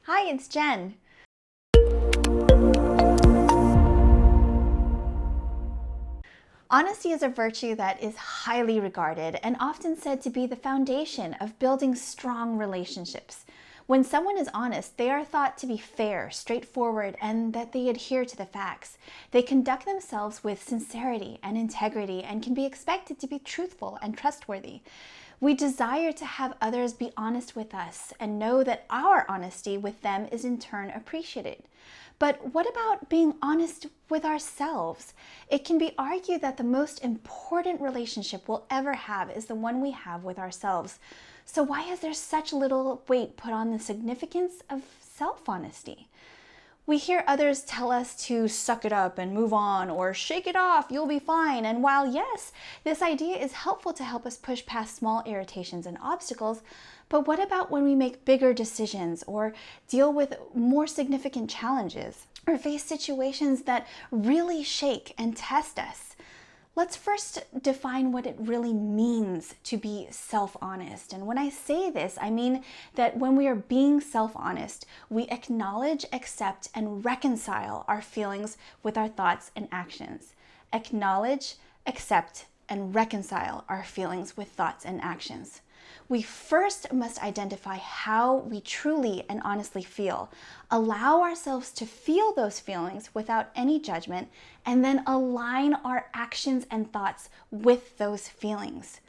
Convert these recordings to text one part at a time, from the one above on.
Hi, it's Jen. Honesty is a virtue that is highly regarded and often said to be the foundation of building strong relationships. When someone is honest, they are thought to be fair, straightforward, and that they adhere to the facts. They conduct themselves with sincerity and integrity and can be expected to be truthful and trustworthy. We desire to have others be honest with us and know that our honesty with them is in turn appreciated. But what about being honest with ourselves? It can be argued that the most important relationship we'll ever have is the one we have with ourselves. So why is there such little weight put on the significance of self-honesty? We hear others tell us to suck it up and move on, or shake it off, you'll be fine. And while yes, this idea is helpful to help us push past small irritations and obstacles, but what about when we make bigger decisions or deal with more significant challenges or face situations that really shake and test us? Let's first define what it really means to be self-honest. And when I say this, I mean that when we are being self-honest, we acknowledge, accept, and reconcile our feelings with our thoughts and actions. Acknowledge, accept, and reconcile our feelings with thoughts and actions. We first must identify how we truly and honestly feel, allow ourselves to feel those feelings without any judgment, and then align our actions and thoughts with those feelings.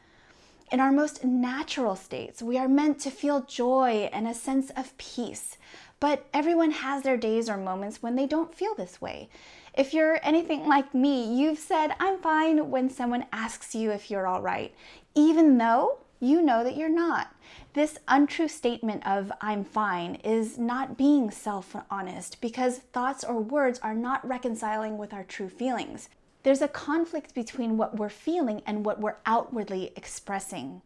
In our most natural states, we are meant to feel joy and a sense of peace, but everyone has their days or moments when they don't feel this way. If you're anything like me, you've said, "I'm fine," when someone asks you if you're all right, even though you know that you're not. This untrue statement of "I'm fine" is not being self-honest because thoughts or words are not reconciling with our true feelings. There's a conflict between what we're feeling and what we're outwardly expressing.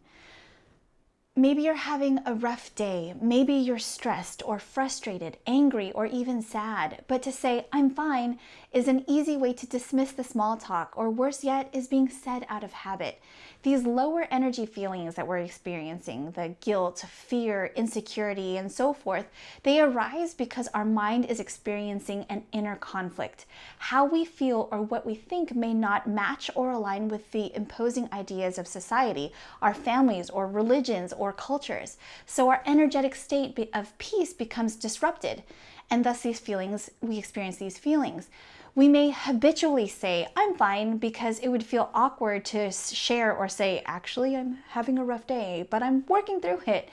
Maybe you're having a rough day. Maybe you're stressed or frustrated, angry, or even sad. But to say, "I'm fine," is an easy way to dismiss the small talk, or worse yet, is being said out of habit. These lower energy feelings that we're experiencing, the guilt, fear, insecurity, and so forth, they arise because our mind is experiencing an inner conflict. How we feel or what we think may not match or align with the imposing ideas of society, our families, or religions, or cultures. So our energetic state of peace becomes disrupted, and thus we experience these feelings. We may habitually say, "I'm fine," because it would feel awkward to share or say, "Actually, I'm having a rough day, but I'm working through it,"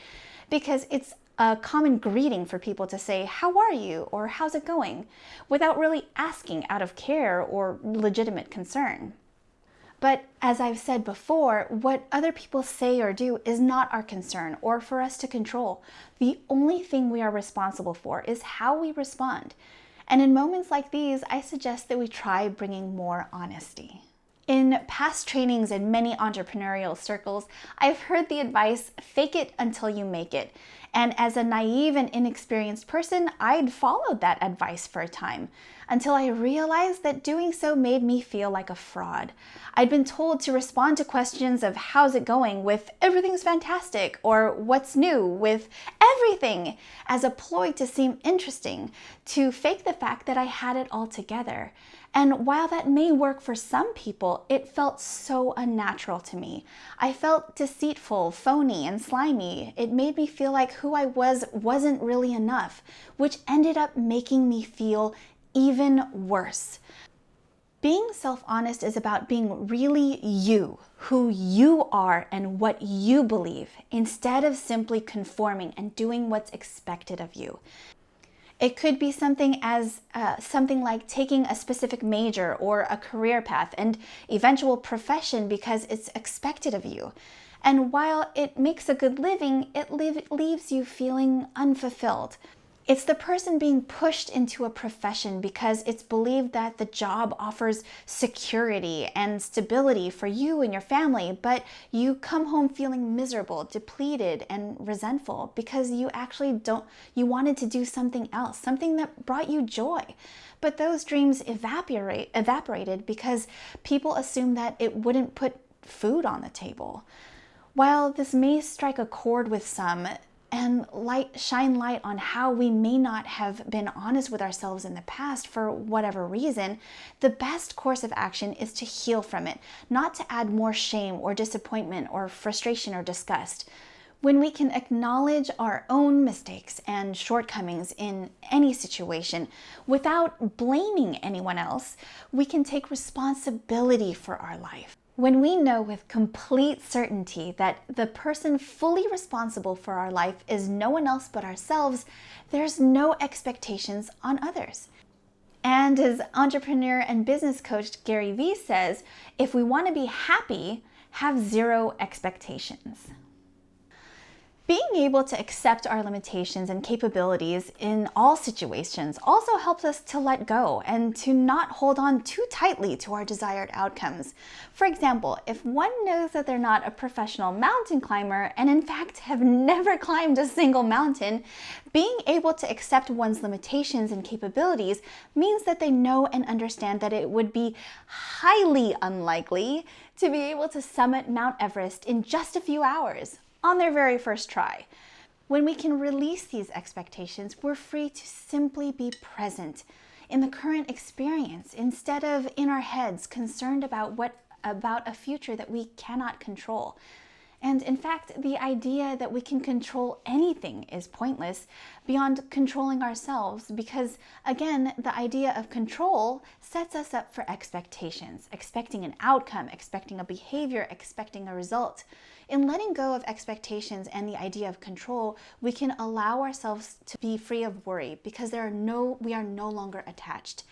because it's a common greeting for people to say, "How are you?" or "How's it going?" without really asking out of care or legitimate concern. But as I've said before, what other people say or do is not our concern or for us to control. The only thing we are responsible for is how we respond. And in moments like these, I suggest that we try bringing more honesty. In past trainings in many entrepreneurial circles, I've heard the advice, "Fake it until you make it." And as a naive and inexperienced person, I'd followed that advice for a time, until I realized that doing so made me feel like a fraud. I'd been told to respond to questions of "How's it going?" with "Everything's fantastic," or "What's new?" with "Everything," as a ploy to seem interesting, to fake the fact that I had it all together. And while that may work for some people, it felt so unnatural to me. I felt deceitful, phony, and slimy. It made me feel like who I wasn't really enough, which ended up making me feel even worse. Being self-honest is about being really you, who you are and what you believe, instead of simply conforming and doing what's expected of you. It could be something like taking a specific major or a career path and eventual profession because it's expected of you. And while it makes a good living, it leaves you feeling unfulfilled. It's the person being pushed into a profession because it's believed that the job offers security and stability for you and your family, but you come home feeling miserable, depleted, and resentful because you wanted to do something else, something that brought you joy. But those dreams evaporated because people assumed that it wouldn't put food on the table. While this may strike a chord with some, and shine light on how we may not have been honest with ourselves in the past for whatever reason, the best course of action is to heal from it, not to add more shame or disappointment or frustration or disgust. When we can acknowledge our own mistakes and shortcomings in any situation without blaming anyone else, we can take responsibility for our life. When we know with complete certainty that the person fully responsible for our life is no one else but ourselves, there's no expectations on others. And as entrepreneur and business coach Gary Vee says, if we want to be happy, have zero expectations. Being able to accept our limitations and capabilities in all situations also helps us to let go and to not hold on too tightly to our desired outcomes. For example, if one knows that they're not a professional mountain climber and in fact have never climbed a single mountain, being able to accept one's limitations and capabilities means that they know and understand that it would be highly unlikely to be able to summit Mount Everest in just a few hours on their very first try. When we can release these expectations, we're free to simply be present in the current experience instead of in our heads concerned about a future that we cannot control. And in fact, the idea that we can control anything is pointless beyond controlling ourselves because, again, the idea of control sets us up for expectations, expecting an outcome, expecting a behavior, expecting a result. In letting go of expectations and the idea of control, we can allow ourselves to be free of worry because we are no longer attached.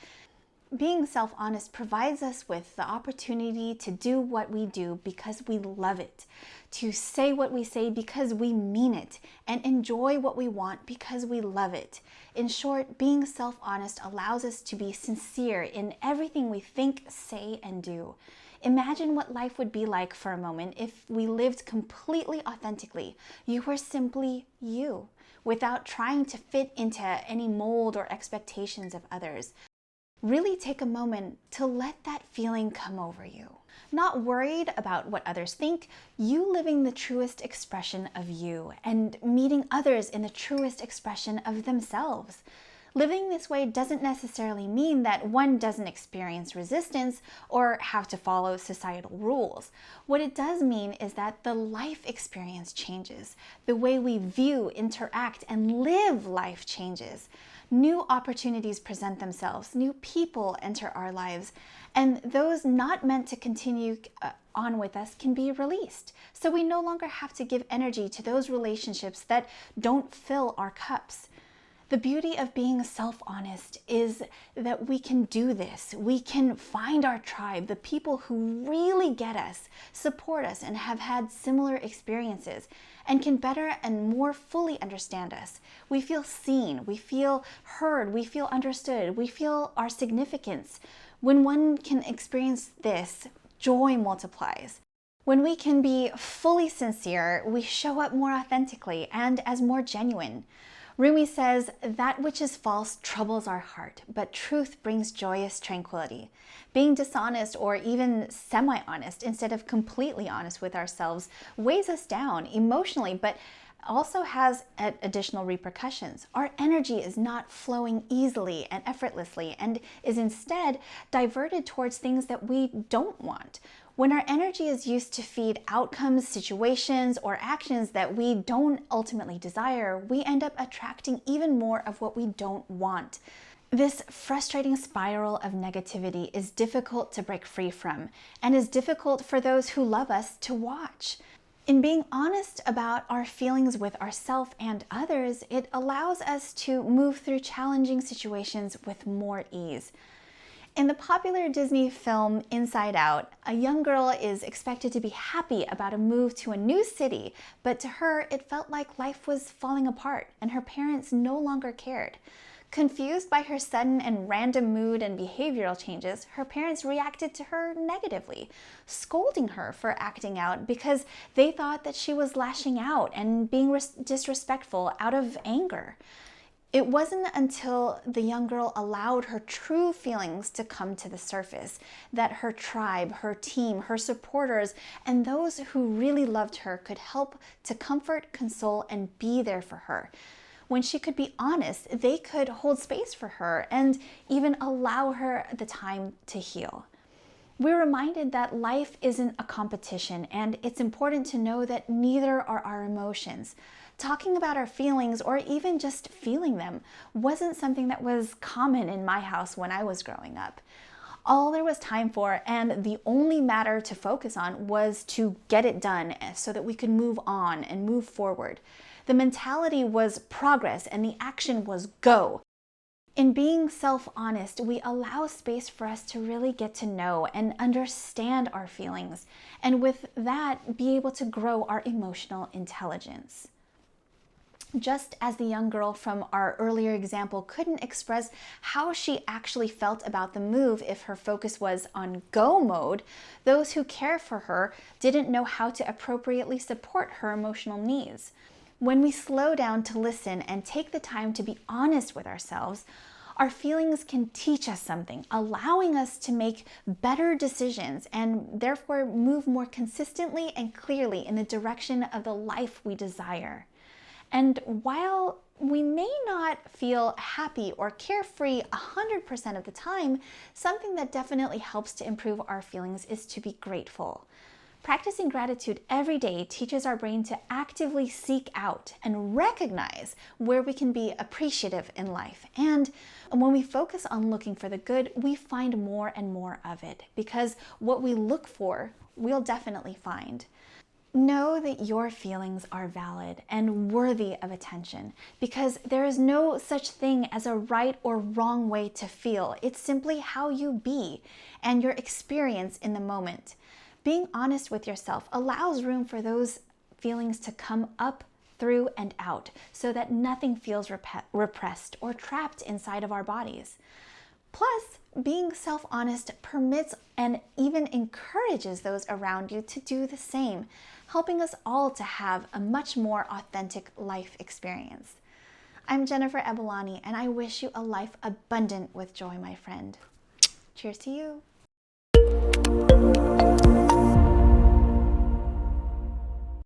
Being self-honest provides us with the opportunity to do what we do because we love it, to say what we say because we mean it, and enjoy what we want because we love it. In short, being self-honest allows us to be sincere in everything we think, say, and do. Imagine what life would be like for a moment if we lived completely authentically. You were simply you, without trying to fit into any mold or expectations of others. Really take a moment to let that feeling come over you. Not worried about what others think, you living the truest expression of you and meeting others in the truest expression of themselves. Living this way doesn't necessarily mean that one doesn't experience resistance or have to follow societal rules. What it does mean is that the life experience changes. The way we view, interact, and live life changes. New opportunities present themselves, new people enter our lives, and those not meant to continue on with us can be released. So we no longer have to give energy to those relationships that don't fill our cups. The beauty of being self-honest is that we can do this. We can find our tribe, the people who really get us, support us, and have had similar experiences, and can better and more fully understand us. We feel seen, we feel heard, we feel understood, we feel our significance. When one can experience this, joy multiplies. When we can be fully sincere, we show up more authentically and as more genuine. Rumi says, "That which is false troubles our heart, but truth brings joyous tranquility." Being dishonest or even semi-honest instead of completely honest with ourselves weighs us down emotionally, but also has additional repercussions. Our energy is not flowing easily and effortlessly and is instead diverted towards things that we don't want. When our energy is used to feed outcomes, situations, or actions that we don't ultimately desire, we end up attracting even more of what we don't want. This frustrating spiral of negativity is difficult to break free from, and is difficult for those who love us to watch. In being honest about our feelings with ourselves and others, it allows us to move through challenging situations with more ease. In the popular Disney film Inside Out, a young girl is expected to be happy about a move to a new city, but to her, it felt like life was falling apart and her parents no longer cared. Confused by her sudden and random mood and behavioral changes, her parents reacted to her negatively, scolding her for acting out because they thought that she was lashing out and being disrespectful out of anger. It wasn't until the young girl allowed her true feelings to come to the surface that her tribe, her team, her supporters, and those who really loved her could help to comfort, console, and be there for her. When she could be honest, they could hold space for her and even allow her the time to heal. We're reminded that life isn't a competition, and it's important to know that neither are our emotions. Talking about our feelings, or even just feeling them, wasn't something that was common in my house when I was growing up. All there was time for, and the only matter to focus on, was to get it done so that we could move on and move forward. The mentality was progress, and the action was go. In being self-honest, we allow space for us to really get to know and understand our feelings, and with that, be able to grow our emotional intelligence. Just as the young girl from our earlier example couldn't express how she actually felt about the move if her focus was on go mode, those who care for her didn't know how to appropriately support her emotional needs. When we slow down to listen and take the time to be honest with ourselves, our feelings can teach us something, allowing us to make better decisions and therefore move more consistently and clearly in the direction of the life we desire. And while we may not feel happy or carefree 100% of the time, something that definitely helps to improve our feelings is to be grateful. Practicing gratitude every day teaches our brain to actively seek out and recognize where we can be appreciative in life. And when we focus on looking for the good, we find more and more of it, because what we look for, we'll definitely find. Know that your feelings are valid and worthy of attention, because there is no such thing as a right or wrong way to feel. It's simply how you be and your experience in the moment. Being honest with yourself allows room for those feelings to come up, through, and out, so that nothing feels repressed or trapped inside of our bodies. Plus, being self-honest permits and even encourages those around you to do the same, helping us all to have a much more authentic life experience. I'm Jennifer Ebelani, and I wish you a life abundant with joy, my friend. Cheers to you.